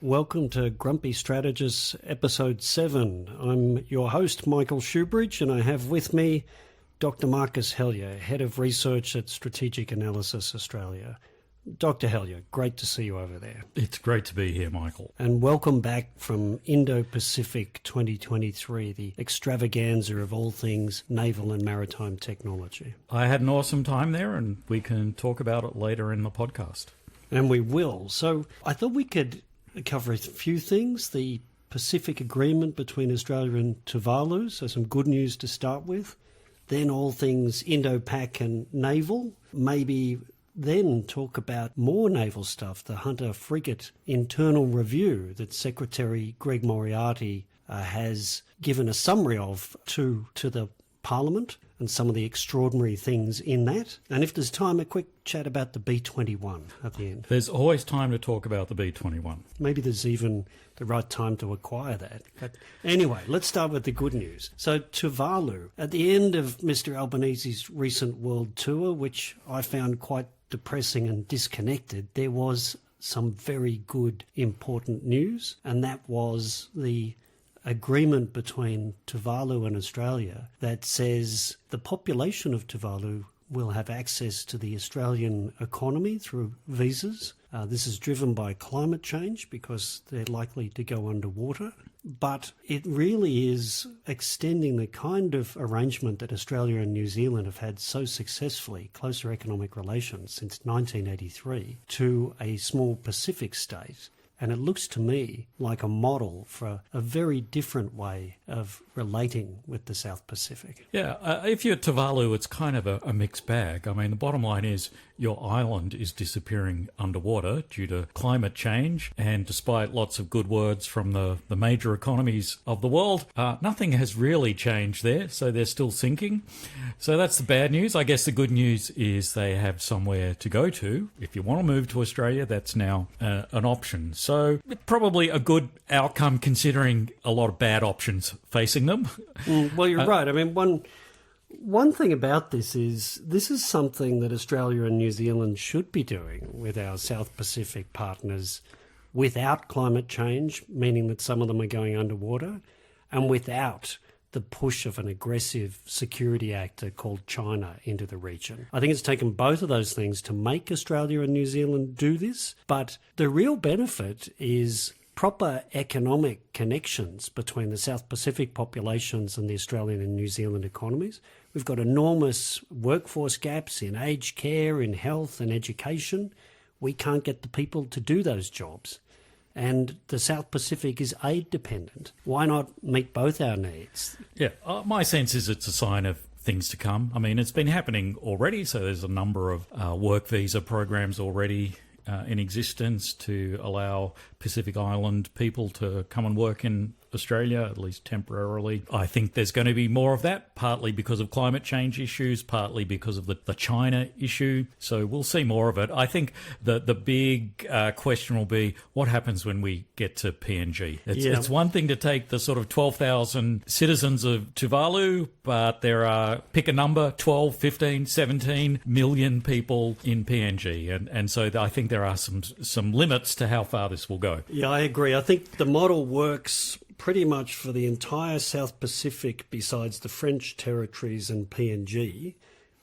Welcome to Grumpy Strategists, Episode 7. I'm your host, Michael Shoebridge, and I have with me Dr. Marcus Hellyer, Head of Research at Strategic Analysis Australia. Dr. Hellyer, great to see you over there. It's great to be here, Michael. And welcome back from Indo-Pacific 2023, the extravaganza of all things naval and maritime technology. I had an awesome time there, and we can talk about it later in the podcast. And we will. So I thought we could cover a few things. The Pacific Agreement between Australia and Tuvalu, so some good news to start with. Then all things Indo-Pac and naval. Maybe then talk about more naval stuff, the Hunter frigate internal review that Secretary Greg Moriarty has given a summary of to the Parliament and some of the extraordinary things in that. And if there's time, a quick chat about the B-21 at the end. There's always time to talk about the B-21. Maybe there's even the right time to acquire that. But anyway, let's start with the good news. So Tuvalu, at the end of Mr. Albanese's recent world tour, which I found quite depressing and disconnected, there was some very good, important news, and that was the agreement between Tuvalu and Australia that says the population of Tuvalu will have access to the Australian economy through visas. This is driven by climate change because they're likely to go underwater. But it really is extending the kind of arrangement that Australia and New Zealand have had so successfully, closer economic relations since 1983, to a small Pacific state. And it looks to me like a model for a very different way of relating with the South Pacific. Yeah, if you're Tuvalu, it's kind of a mixed bag. I mean, the bottom line is your island is disappearing underwater due to climate change. And despite lots of good words from the major economies of the world, nothing has really changed there. So they're still sinking. So that's the bad news. I guess the good news is they have somewhere to go to. If you want to move to Australia, that's now an option. So probably a good outcome considering a lot of bad options facing them. Well, you're right. I mean, one thing about this is something that Australia and New Zealand should be doing with our South Pacific partners without climate change, meaning that some of them are going underwater, and without the push of an aggressive security actor called China into the region. I think it's taken both of those things to make Australia and New Zealand do this, but the real benefit is proper economic connections between the South Pacific populations and the Australian and New Zealand economies. We've got enormous workforce gaps in aged care, in health and education. We can't get the people to do those jobs. And the South Pacific is aid dependent. Why not meet both our needs? Yeah, my sense is it's a sign of things to come. I mean, it's been happening already, so there's a number of work visa programs already in existence to allow Pacific Island people to come and work in Australia, at least temporarily. I think there's going to be more of that, partly because of climate change issues, partly because of the China issue. So we'll see more of it. I think the big question will be what happens when we get to PNG. It's one thing to take the sort of 12,000 citizens of Tuvalu, but there are, pick a number, 12, 15, 17 million people in PNG. And so I think there are some limits to how far this will go. Yeah, I agree. I think the model works pretty much for the entire South Pacific besides the French territories and PNG,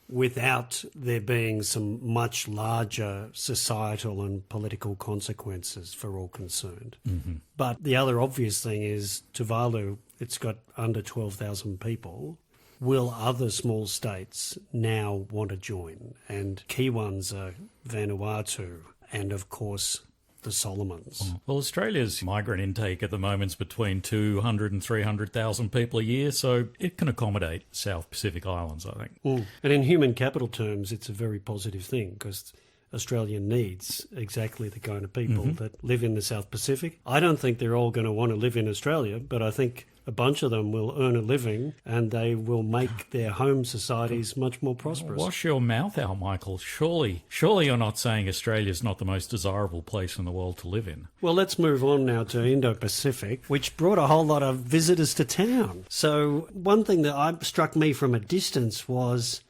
without there being some much larger societal and political consequences for all concerned. Mm-hmm. But the other obvious thing is Tuvalu, it's got under 12,000 people. Will other small states now want to join? And key ones are Vanuatu and, of course, the Solomons. Well, Australia's migrant intake at the moment is between 200 and 300,000 people a year, so it can accommodate South Pacific Islands, I think. And in human capital terms, it's a very positive thing because Australia needs exactly the kind of people that live in the South Pacific. I don't think they're all going to want to live in Australia, but I think a bunch of them will earn a living and they will make their home societies much more prosperous. Wash your mouth out, Michael. Surely you're not saying Australia's not the most desirable place in the world to live in. Well, let's move on now to Indo-Pacific, which brought a whole lot of visitors to town. So one thing that struck me from a distance was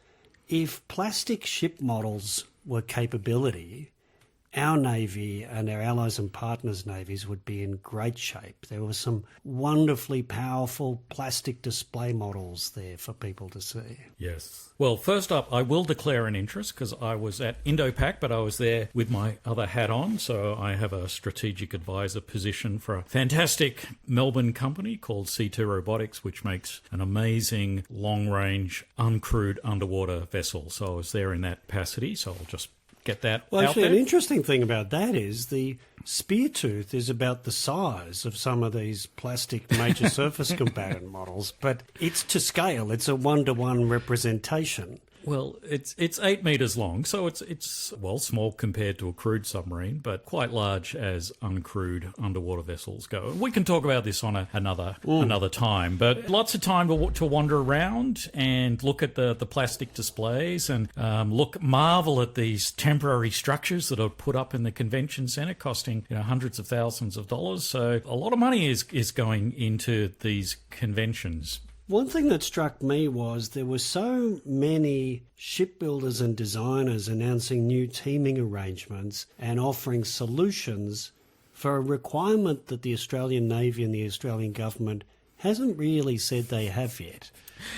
if plastic ship models were capability, our Navy and our allies and partners' navies would be in great shape. There were some wonderfully powerful plastic display models there for people to see. Yes. Well, first up, I will declare an interest because I was at Indo-Pac, but I was there with my other hat on. So I have a strategic advisor position for a fantastic Melbourne company called C2 Robotics, which makes an amazing long-range uncrewed underwater vessel. So I was there in that capacity. So I'll just get that Well, out actually, there. an interesting thing about that is the spear tooth is about the size of some of these plastic major surface combatant models, but it's to scale. It's a one-to-one representation. Well, it's 8 metres long, so it's small compared to a crewed submarine, but quite large as uncrewed underwater vessels go. We can talk about this on another time, but lots of time to wander around and look at the plastic displays and marvel at these temporary structures that are put up in the convention centre, costing hundreds of thousands of dollars. So a lot of money is going into these conventions. One thing that struck me was there were so many shipbuilders and designers announcing new teaming arrangements and offering solutions for a requirement that the Australian Navy and the Australian government hasn't really said they have yet.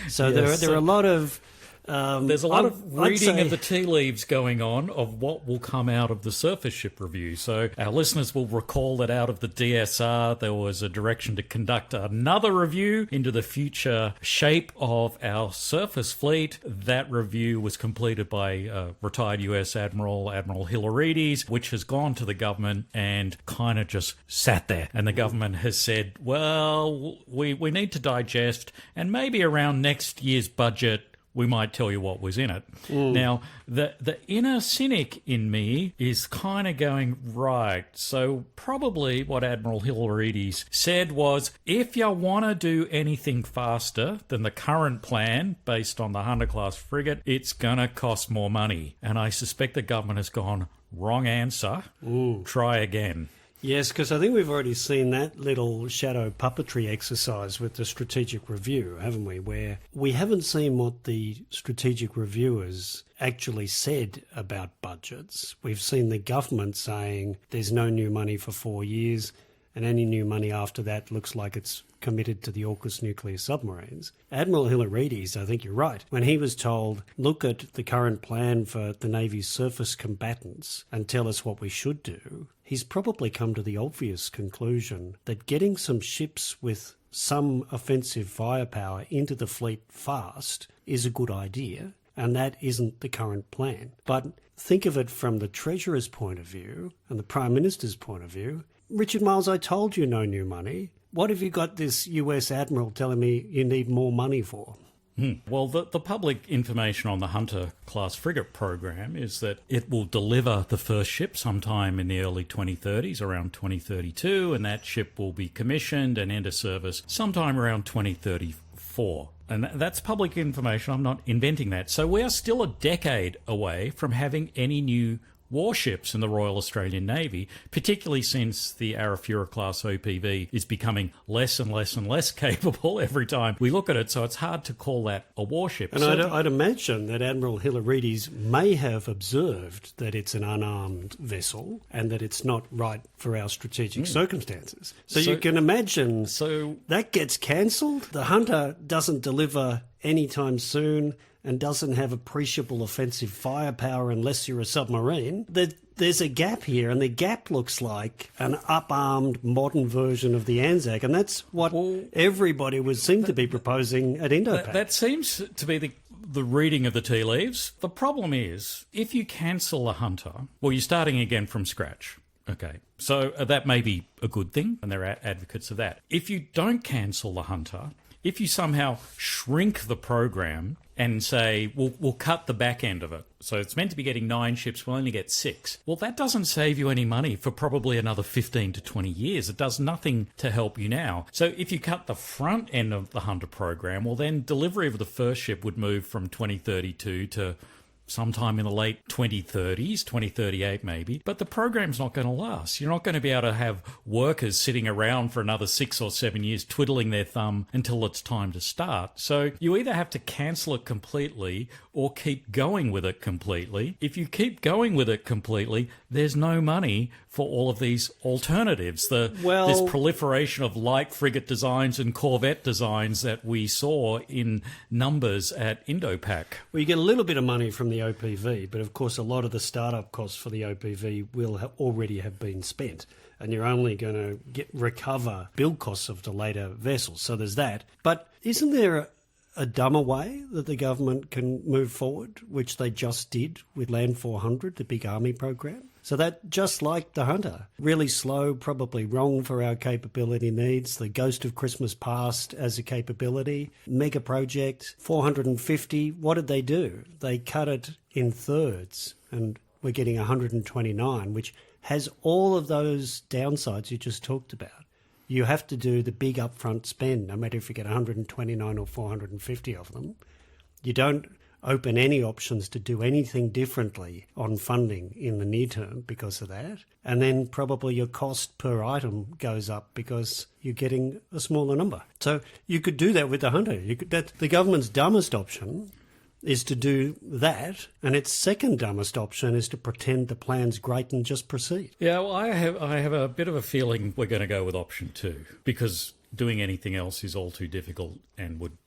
So Yes, there are a lot of... there's a lot of reading of the tea leaves going on of what will come out of the surface ship review. So our listeners will recall that out of the DSR, there was a direction to conduct another review into the future shape of our surface fleet. That review was completed by retired US Admiral Hilarides, which has gone to the government and kind of just sat there. And the government has said, well, we need to digest, and maybe around next year's budget, we might tell you what was in it. Now, the inner cynic in me is kind of going, right, so probably what Admiral Hilarides said was, if you want to do anything faster than the current plan based on the Hunter-class frigate, it's going to cost more money. And I suspect the government has gone, wrong answer, try again. Yes, because I think we've already seen that little shadow puppetry exercise with the strategic review, haven't we? Where we haven't seen what the strategic reviewers actually said about budgets. We've seen the government saying there's no new money for 4 years, and any new money after that looks like it's committed to the AUKUS nuclear submarines. Admiral Hilarides, I think you're right, when he was told, look at the current plan for the Navy's surface combatants and tell us what we should do, he's probably come to the obvious conclusion that getting some ships with some offensive firepower into the fleet fast is a good idea, and that isn't the current plan. But think of it from the Treasurer's point of view and the Prime Minister's point of view. Richard Miles, I told you no new money. What have you got this US Admiral telling me you need more money for? Well, the public information on the Hunter-class frigate program is that it will deliver the first ship sometime in the early 2030s, around 2032, and that ship will be commissioned and enter service sometime around 2034. And that's public information. I'm not inventing that. So we are still a decade away from having any new warships in the Royal Australian Navy, particularly since the Arafura-class OPV is becoming less and less and less capable every time we look at it, so it's hard to call that a warship. And I'd imagine that Admiral Hilarides may have observed that it's an unarmed vessel and that it's not right for our strategic circumstances. So you can imagine that gets cancelled. The Hunter doesn't deliver anytime soon and doesn't have appreciable offensive firepower unless you're a submarine, there's a gap here, and the gap looks like an up-armed modern version of the Anzac, and that's what everybody would seem to be proposing at Indo-Pac. That seems to be the reading of the tea leaves. The problem is, if you cancel the Hunter, well, you're starting again from scratch. Okay, so that may be a good thing, and there are advocates of that. If you don't cancel the Hunter, if you somehow shrink the program and say, we'll cut the back end of it, so it's meant to be getting 9 ships, we'll only get 6. Well, that doesn't save you any money for probably another 15 to 20 years. It does nothing to help you now. So if you cut the front end of the Hunter program, well, then delivery of the first ship would move from 2032 to sometime in the late 2030s, 2038 maybe, but the program's not going to last. You're not going to be able to have workers sitting around for another 6 or 7 years twiddling their thumb until it's time to start. So you either have to cancel it completely or keep going with it completely. If you keep going with it completely, there's no money for all of these alternatives. This proliferation of light frigate designs and corvette designs that we saw in numbers at Indo-Pac. Well, you get a little bit of money from the OPV, but of course a lot of the startup costs for the OPV will already have been spent, and you're only going to recover build costs of the later vessels. So there's that. But isn't there a dumber way that the government can move forward, which they just did with Land 400, the big army program? So that, just like the Hunter, really slow, probably wrong for our capability needs. The Ghost of Christmas Past as a capability. Mega project, 450. What did they do? They cut it in thirds, and we're getting 129, which has all of those downsides you just talked about. You have to do the big upfront spend, no matter if you get 129 or 450 of them. You don't open any options to do anything differently on funding in the near term because of that. And then probably your cost per item goes up because you're getting a smaller number. So you could do that with the Hunter. That's the government's dumbest option is to do that, and its second dumbest option is to pretend the plan's great and just proceed. Yeah, well, I have a bit of a feeling we're going to go with option 2 because doing anything else is all too difficult and would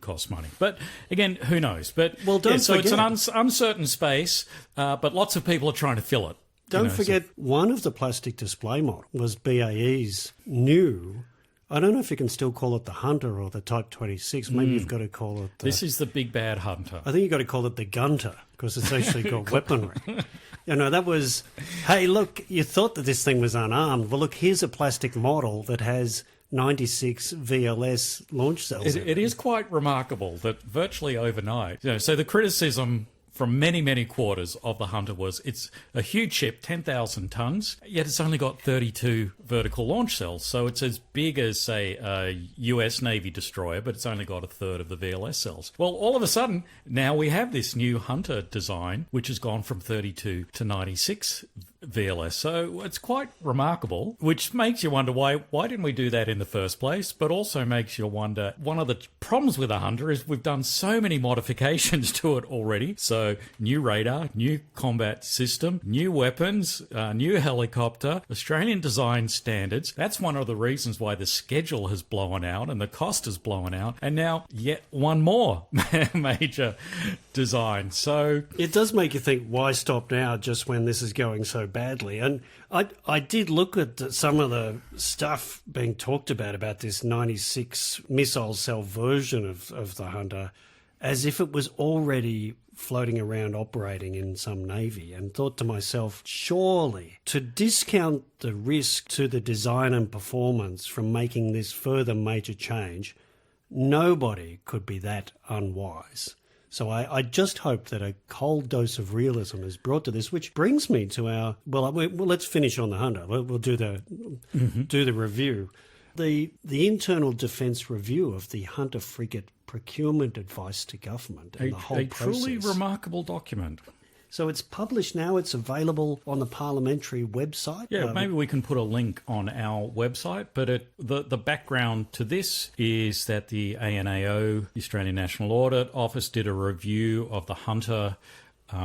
cost money. But again, who knows? But well, don't forget. It's an uncertain space, but lots of people are trying to fill it. Don't forget, one of the plastic display models was BAE's new. I don't know if you can still call it the Hunter or the Type 26. Maybe you've got to call it this is the big bad Hunter. I think you've got to call it the Gunter because it's actually got weaponry. That was, hey, look, you thought that this thing was unarmed. Well, look, here's a plastic model that has 96 VLS launch cells. It is quite remarkable that virtually overnight, so the criticism from many, many quarters of the Hunter was it's a huge ship, 10,000 tonnes, yet it's only got 32 vertical launch cells. So it's as big as, say, a US Navy destroyer, but it's only got a third of the VLS cells. Well, all of a sudden, now we have this new Hunter design, which has gone from 32 to 96 VLS. So it's quite remarkable, which makes you wonder why didn't we do that in the first place, but also makes you wonder, one of the problems with the Hunter is we've done so many modifications to it already. So new radar, new combat system, new weapons, new helicopter, Australian design standards. That's one of the reasons why the schedule has blown out and the cost has blown out. And now yet one more major design. So it does make you think, why stop now just when this is going so badly? And I did look at some of the stuff being talked about this 96 missile cell version of the Hunter as if it was already floating around operating in some navy, and thought to myself, surely to discount the risk to the design and performance from making this further major change, nobody could be that unwise. So I just hope that a cold dose of realism is brought to this, which brings me to our... Well, let's finish on the Hunter. We'll do the review. The internal defence review of the Hunter frigate procurement advice to government and the whole process. A truly remarkable document. So it's published now. It's available on the parliamentary website. Yeah, maybe we can put a link on our website. But the background to this is that the ANAO, the Australian National Audit Office, did a review of the Hunter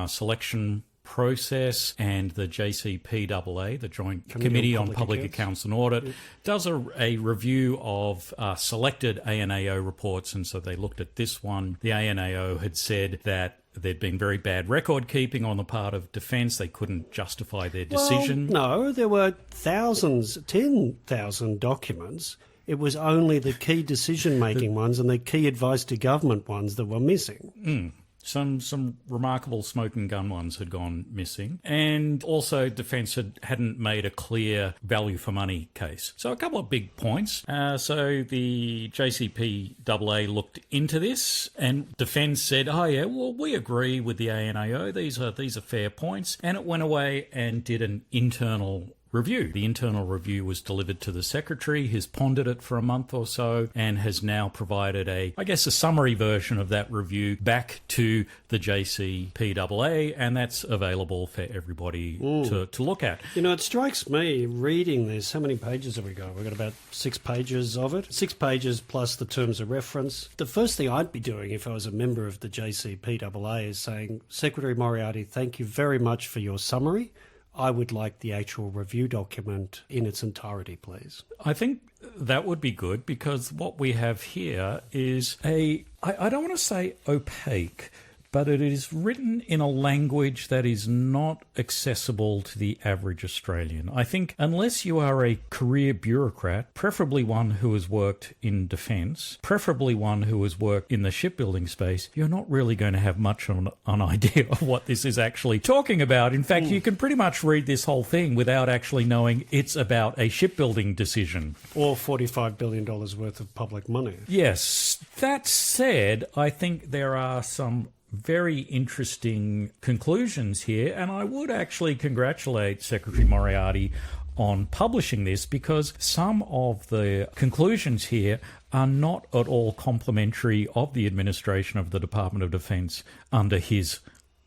selection process, and the JCPAA, the Joint Committee on Public Accounts and Audit, does a review of selected ANAO reports. And so they looked at this one. The ANAO had said that there'd been very bad record keeping on the part of Defence. They couldn't justify their decision. Well, no, there were 10,000 documents. It was only the key decision-making ones and the key advice to government ones that were missing. Some remarkable smoke and gun ones had gone missing, and also Defence hadn't made a clear value for money case. So a couple of big points. So the JCPAA looked into this, and Defence said, "Oh yeah, well we agree with the ANAO. These are fair points," and it went away and did an internal review. The internal review was delivered to the Secretary, who's pondered it for a month or so, and has now provided a summary version of that review back to the JCPAA, and that's available for everybody to look at. You know, it strikes me reading this, how many pages have we got? We've got about 6 pages of it. 6 pages plus the terms of reference. The first thing I'd be doing if I was a member of the JCPAA is saying, Secretary Moriarty, thank you very much for your summary. I would like the actual review document in its entirety, please. I think that would be good, because what we have here is I don't want to say opaque, but it is written in a language that is not accessible to the average Australian. I think unless you are a career bureaucrat, preferably one who has worked in defence, preferably one who has worked in the shipbuilding space, you're not really going to have much of an idea of what this is actually talking about. In fact, you can pretty much read this whole thing without actually knowing it's about a shipbuilding decision. Or $45 billion worth of public money. Yes. That said, I think there are some very interesting conclusions here, and I would actually congratulate Secretary Moriarty on publishing this, because some of the conclusions here are not at all complimentary of the administration of the Department of Defence under his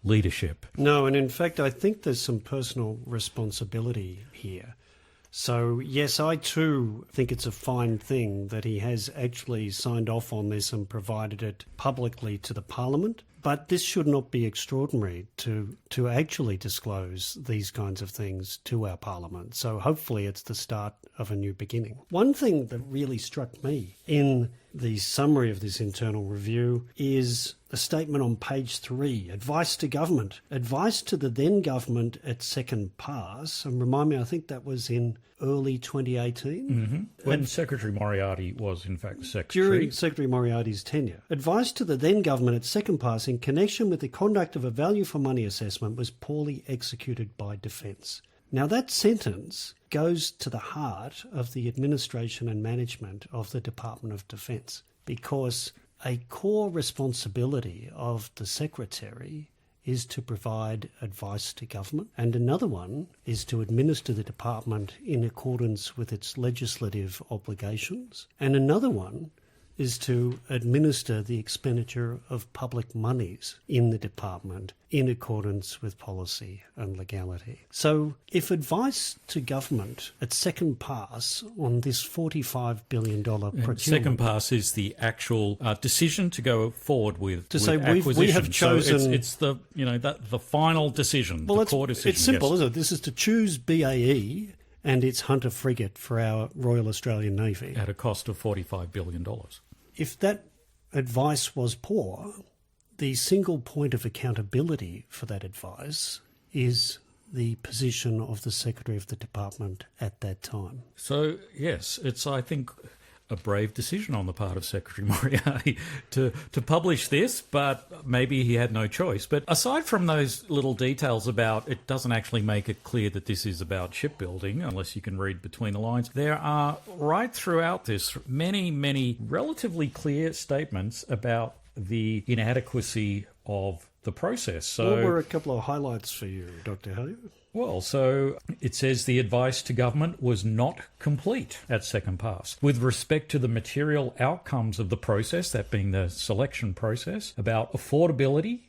leadership. No, and in fact, I think there's some personal responsibility here. So, yes, I too think it's a fine thing that he has actually signed off on this and provided it publicly to the Parliament. But this should not be extraordinary to actually disclose these kinds of things to our Parliament. So hopefully it's the start of a new beginning. One thing that really struck me in the summary of this internal review is a statement on page 3, advice to government. Advice to the then government at second pass. And remind me, I think that was in early 2018. Mm-hmm. When Secretary Moriarty was, in fact, Secretary. During Secretary Moriarty's tenure. Advice to the then government at second pass in connection with the conduct of a value for money assessment was poorly executed by Defence. Now that sentence goes to the heart of the administration and management of the Department of Defence, because a core responsibility of the Secretary is to provide advice to government, and another one is to administer the department in accordance with its legislative obligations, and another one is to administer the expenditure of public monies in the department in accordance with policy and legality. So if advice to government at second pass on this $45 billion procurement... Second pass is the actual decision to go forward with acquisition. We have chosen... So it's the, the final decision, the core decision. It's simple, isn't it? This is to choose BAE and its Hunter frigate for our Royal Australian Navy. At a cost of $45 billion. If that advice was poor, the single point of accountability for that advice is the position of the Secretary of the Department at that time. So, yes, it's, I think, a brave decision on the part of Secretary Moriarty to publish this, but maybe he had no choice. But aside from those little details about it doesn't actually make it clear that this is about shipbuilding, unless you can read between the lines, there are right throughout this many, many relatively clear statements about the inadequacy of the process. So, what were a couple of highlights for you, Dr. Hallier? Well, so it says the advice to government was not complete at second pass. With respect to the material outcomes of the process, that being the selection process, about affordability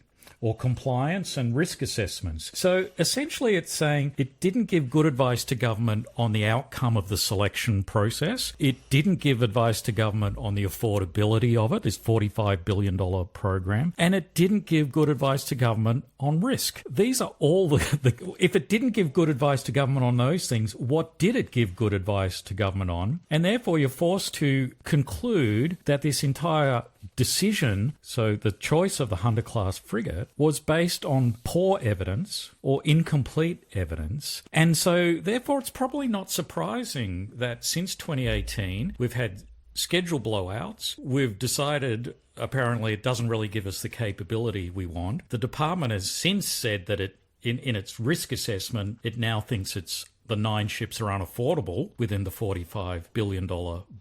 or compliance and risk assessments. So essentially it's saying it didn't give good advice to government on the outcome of the selection process. It didn't give advice to government on the affordability of it, this $45 billion program. And it didn't give good advice to government on risk. These are all the if it didn't give good advice to government on those things, what did it give good advice to government on? And therefore you're forced to conclude that this entire decision, so the choice of the Hunter-class frigate, was based on poor evidence or incomplete evidence. And so, therefore, it's probably not surprising that since 2018, we've had schedule blowouts. We've decided, apparently, it doesn't really give us the capability we want. The department has since said that in its risk assessment, it now thinks it's the 9 ships are unaffordable within the $45 billion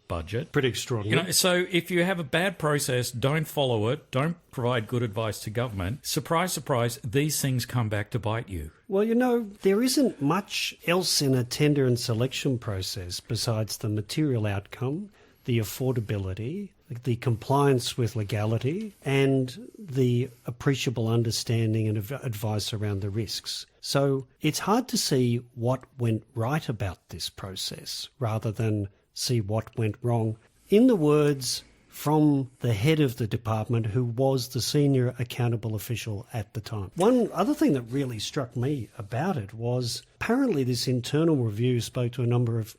budget. Pretty extraordinary. So if you have a bad process, don't follow it, don't provide good advice to government, surprise, surprise, these things come back to bite you. Well, there isn't much else in a tender and selection process besides the material outcome, the affordability, the compliance with legality, and the appreciable understanding and advice around the risks. So it's hard to see what went right about this process rather than see what went wrong. In the words from the head of the department, who was the senior accountable official at the time. One other thing that really struck me about it was apparently this internal review spoke to a number of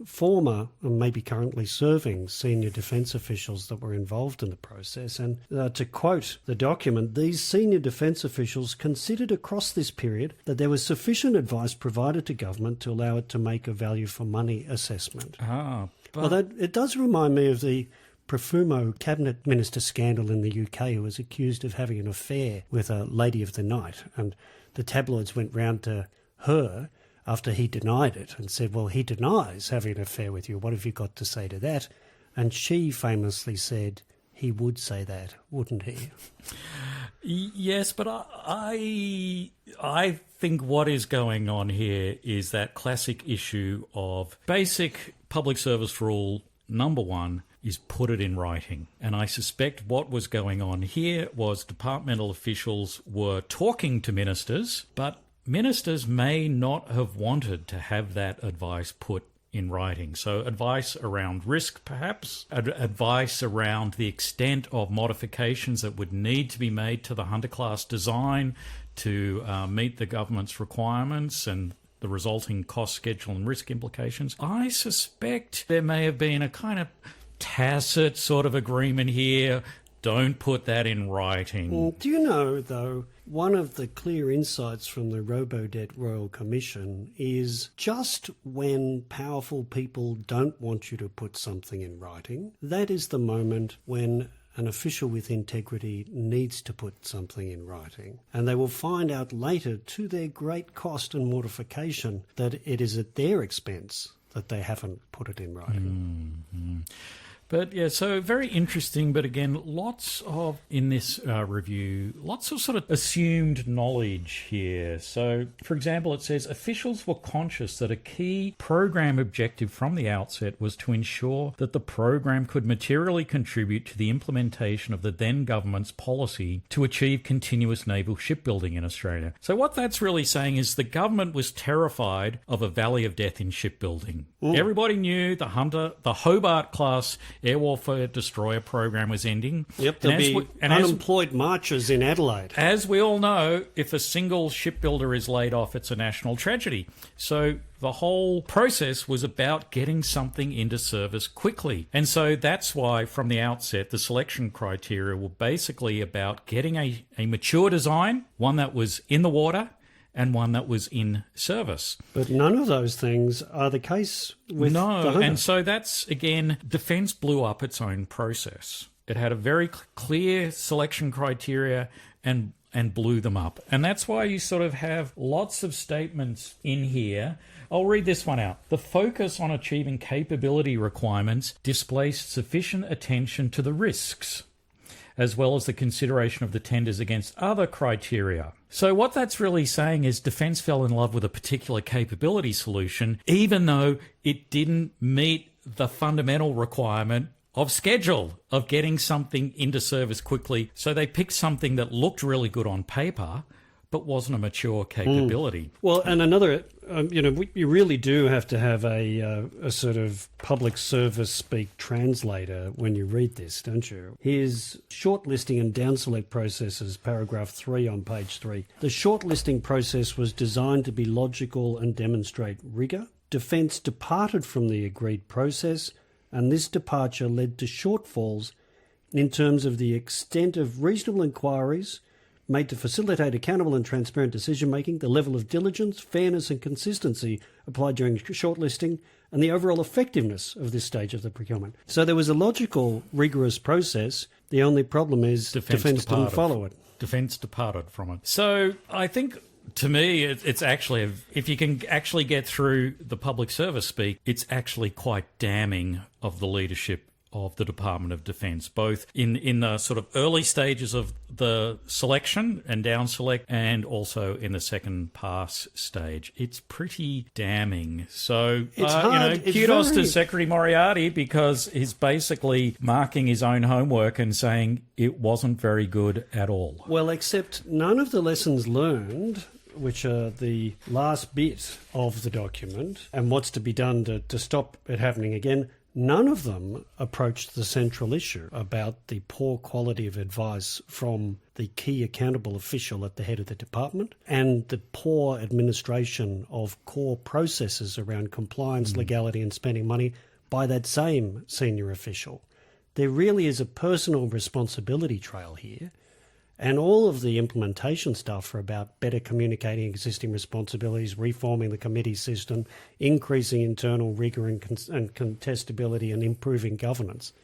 former and maybe currently serving senior defence officials that were involved in the process. And to quote the document, these senior defence officials considered across this period that there was sufficient advice provided to government to allow it to make a value for money assessment. Although it does remind me of the Profumo cabinet minister scandal in the UK, who was accused of having an affair with a lady of the night, and the tabloids went round to her after he denied it and said, well, he denies having an affair with you. What have you got to say to that? And she famously said, he would say that, wouldn't he? Yes, but I think what is going on here is that classic issue of basic public service rule number 1 is put it in writing. And I suspect what was going on here was departmental officials were talking to ministers, but ministers may not have wanted to have that advice put in writing. So advice around risk, perhaps, advice around the extent of modifications that would need to be made to the Hunter-class design to meet the government's requirements and the resulting cost, schedule and risk implications. I suspect there may have been a kind of tacit sort of agreement here. Don't put that in writing. Do you know, though, one of the clear insights from the Robodebt Royal Commission is just when powerful people don't want you to put something in writing, that is the moment when an official with integrity needs to put something in writing. And they will find out later, to their great cost and mortification, that it is at their expense that they haven't put it in writing. Mm-hmm. But yeah, so very interesting. But again, lots of, in this review, lots of sort of assumed knowledge here. So, for example, it says officials were conscious that a key program objective from the outset was to ensure that the program could materially contribute to the implementation of the then government's policy to achieve continuous naval shipbuilding in Australia. So what that's really saying is the government was terrified of a valley of death in shipbuilding. Everybody knew the Hobart-class air warfare destroyer program was ending. Yep, there'll be unemployed marchers in Adelaide. As we all know, if a single shipbuilder is laid off, it's a national tragedy. So the whole process was about getting something into service quickly. And so that's why, from the outset, the selection criteria were basically about getting a mature design, one that was in the water, and one that was in service. But none of those things are the case with the Hunter. And so that's, again, Defence blew up its own process. It had a very clear selection criteria and blew them up. And that's why you sort of have lots of statements in here. I'll read this one out. The focus on achieving capability requirements displaced sufficient attention to the risks, as well as the consideration of the tenders against other criteria. So what that's really saying is Defence fell in love with a particular capability solution, even though it didn't meet the fundamental requirement of schedule, of getting something into service quickly. So they picked something that looked really good on paper, but wasn't a mature capability. Well, and another, you really do have to have a sort of public service speak translator when you read this, don't you? Here's shortlisting and down select processes, paragraph 3 on page 3. The shortlisting process was designed to be logical and demonstrate rigour. Defence departed from the agreed process, and this departure led to shortfalls in terms of the extent of reasonable inquiries made to facilitate accountable and transparent decision-making, the level of diligence, fairness and consistency applied during shortlisting, and the overall effectiveness of this stage of the procurement. So there was a logical, rigorous process. The only problem is Defence didn't follow it. Defence departed from it. So I think to me, it's actually, if you can actually get through the public service speak, it's actually quite damning of the leadership of the Department of Defence, both in the sort of early stages of the selection and down select, and also in the second pass stage. It's pretty damning. So, It's hard. kudos to Secretary Moriarty, because he's basically marking his own homework and saying it wasn't very good at all. Well, except none of the lessons learned, which are the last bit of the document, and what's to be done to stop it happening again, none of them approached the central issue about the poor quality of advice from the key accountable official at the head of the department and the poor administration of core processes around compliance, legality and spending money by that same senior official. There really is a personal responsibility trail here. And all of the implementation stuff are about better communicating existing responsibilities, reforming the committee system, increasing internal rigour and contestability, and improving governance.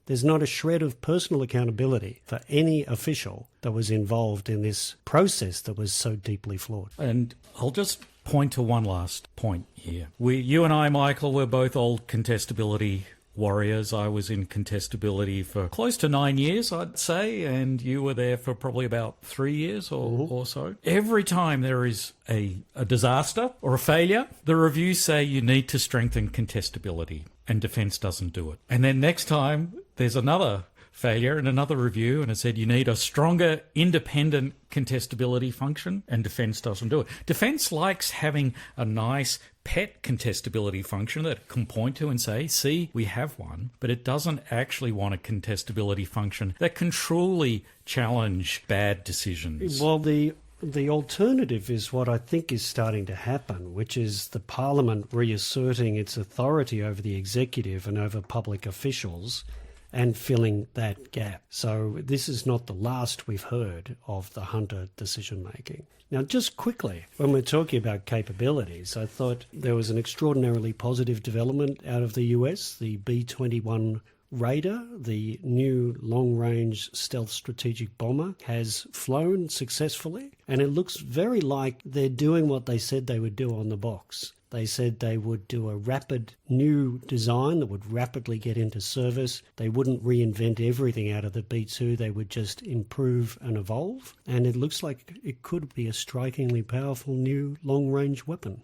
There's not a shred of personal accountability for any official that was involved in this process that was so deeply flawed. And I'll just point to one last point here. You and I, Michael, we're both old contestability warriors. I was in contestability for close to 9 years, I'd say, and you were there for probably about 3 years or so. Every time there is a disaster or a failure, the reviews say you need to strengthen contestability, and Defence doesn't do it. And then next time there's another failure and another review, and it said you need a stronger independent contestability function, and Defence doesn't do it. Defence likes having a nice pet contestability function that it can point to and say, see, we have one, but it doesn't actually want a contestability function that can truly challenge bad decisions. Well, the alternative is what I think is starting to happen, which is the Parliament reasserting its authority over the executive and over public officials and filling that gap. So this is not the last we've heard of the Hunter decision-making. Now, just quickly, when we're talking about capabilities, I thought there was an extraordinarily positive development out of the US. The B-21 Raider, the new long-range stealth strategic bomber, has flown successfully, and it looks very like they're doing what they said they would do on the box. They said they would do a rapid new design that would rapidly get into service. They wouldn't reinvent everything out of the B-2. They would just improve and evolve. And it looks like it could be a strikingly powerful new long-range weapon.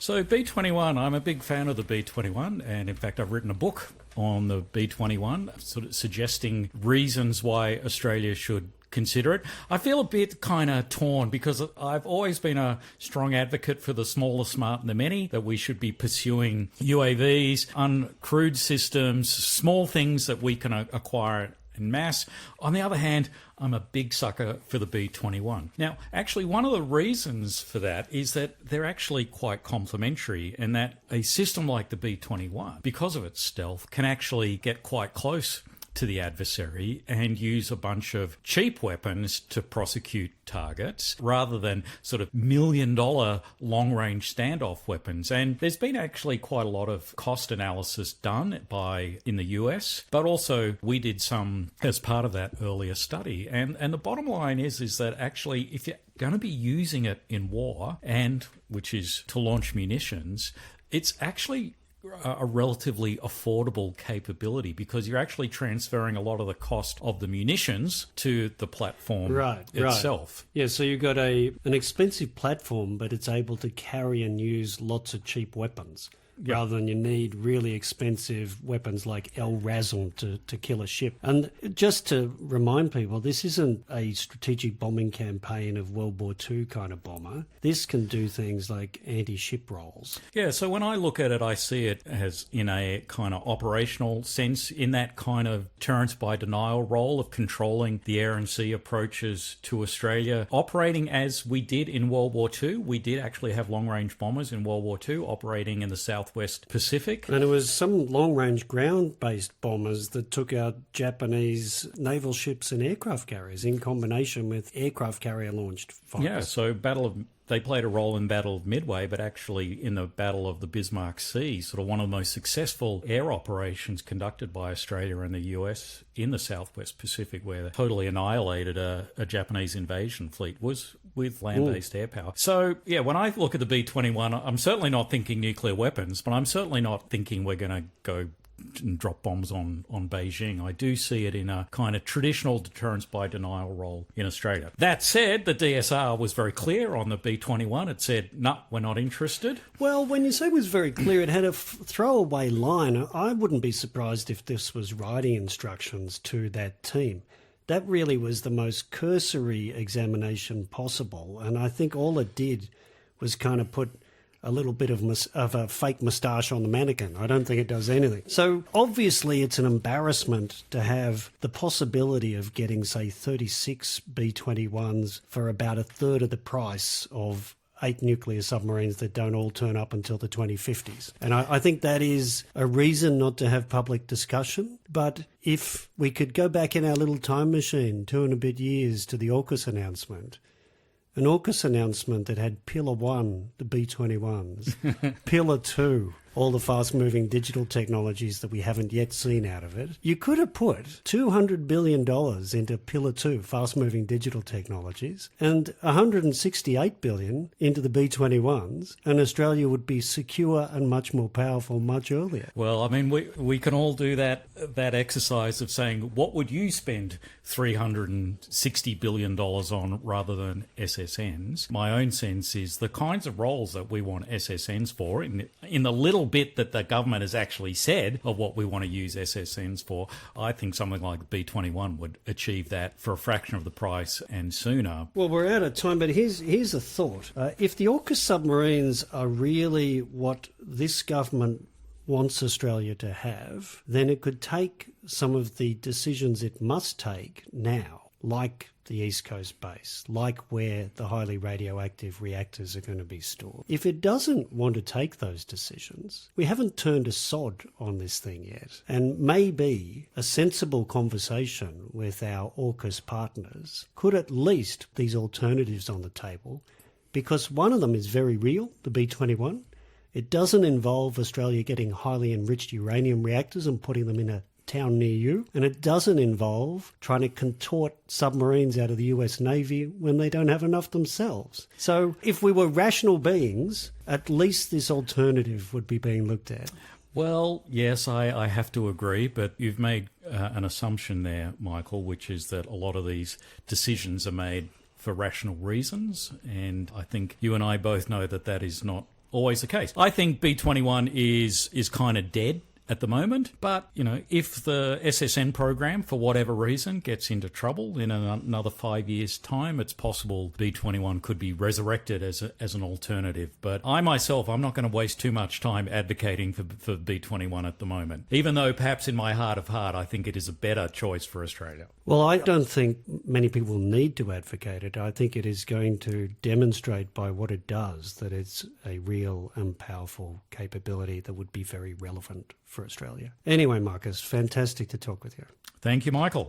So B-21, I'm a big fan of the B-21, and in fact I've written a book on the B-21, sort of suggesting reasons why Australia should consider it. I feel a bit kind of torn, because I've always been a strong advocate for the smaller, smart and the many, that we should be pursuing UAVs, uncrewed systems, small things that we can acquire en masse. On the other hand, I'm a big sucker for the B-21. Now, actually, one of the reasons for that is that they're actually quite complementary, and that a system like the B-21, because of its stealth, can actually get quite close to the adversary and use a bunch of cheap weapons to prosecute targets rather than sort of $1 million long-range standoff weapons. And there's been actually quite a lot of cost analysis done in the US, but also we did some as part of that earlier study. And the bottom line is that actually, if you're going to be using it in war, and which is to launch munitions, it's actually a relatively affordable capability, because you're actually transferring a lot of the cost of the munitions to the platform itself. Yeah, so you've got an expensive platform, but it's able to carry and use lots of cheap weapons. Rather than you need really expensive weapons like El Razum to kill a ship. And just to remind people, this isn't a strategic bombing campaign of World War II kind of bomber. This can do things like anti-ship rolls. Yeah, so when I look at it, I see it as in a kind of operational sense, in that kind of deterrence by denial role of controlling the air and sea approaches to Australia. Operating as we did in World War II, we did actually have long-range bombers in World War II operating in the Southwest Pacific. And it was some long-range ground-based bombers that took out Japanese naval ships and aircraft carriers in combination with aircraft carrier-launched fighters. Yeah, so Battle of they played a role in the Battle of Midway, but actually in the Battle of the Bismarck Sea, sort of one of the most successful air operations conducted by Australia and the US in the Southwest Pacific, where they totally annihilated a Japanese invasion fleet, was with land-based air power. So, yeah, when I look at the B-21, I'm certainly not thinking nuclear weapons, but I'm certainly not thinking we're going to go and drop bombs on Beijing. I do see it in a kind of traditional deterrence by denial role in Australia. That said, the DSR was very clear on the B-21. It said, no, we're not interested. Well, when you say it was very clear, it had a throwaway line. I wouldn't be surprised if this was writing instructions to that team. That really was the most cursory examination possible, and I think all it did was kind of put a little bit of a fake moustache on the mannequin. I don't think it does anything. So obviously it's an embarrassment to have the possibility of getting, say, 36 B-21s for about a third of the price of 8 nuclear submarines that don't all turn up until the 2050s. And I think that is a reason not to have public discussion. But if we could go back in our little time machine 2 and a bit years to the AUKUS announcement, an AUKUS announcement that had Pillar 1, the B-21s, Pillar 2, all the fast-moving digital technologies that we haven't yet seen out of it. You could have put $200 billion into Pillar 2, fast-moving digital technologies, and $168 billion into the B-21s, and Australia would be secure and much more powerful much earlier. Well, I mean, we can all do that exercise of saying, what would you spend $360 billion on rather than SSNs? My own sense is the kinds of roles that we want SSNs for, in the little bit that the government has actually said of what we want to use SSNs for, I think something like B-21 would achieve that for a fraction of the price and sooner. Well, we're out of time, but here's a thought. If the AUKUS submarines are really what this government wants Australia to have, then it could take some of the decisions it must take now, like the East Coast base, like where the highly radioactive reactors are going to be stored. If it doesn't want to take those decisions, we haven't turned a sod on this thing yet. And maybe a sensible conversation with our AUKUS partners could at least these alternatives on the table, because one of them is very real, the B-21. It doesn't involve Australia getting highly enriched uranium reactors and putting them in a town near you, and it doesn't involve trying to contort submarines out of the US Navy when they don't have enough themselves. So if we were rational beings, at least this alternative would be being looked at. Well, yes, I have to agree, but you've made an assumption there, Michael, which is that a lot of these decisions are made for rational reasons, and I think you and I both know that that is not always the case. I think B-21 is kind of dead at the moment, but if the SSN program for whatever reason gets into trouble in another 5 years' time, it's possible B-21 could be resurrected as an alternative. But I'm not going to waste too much time advocating for B-21 at the moment, even though perhaps in my heart of heart I think it is a better choice for Australia. Well, I don't think many people need to advocate it. I think it is going to demonstrate by what it does that it's a real and powerful capability that would be very relevant for Australia. Anyway, Marcus, fantastic to talk with you. Thank you, Michael.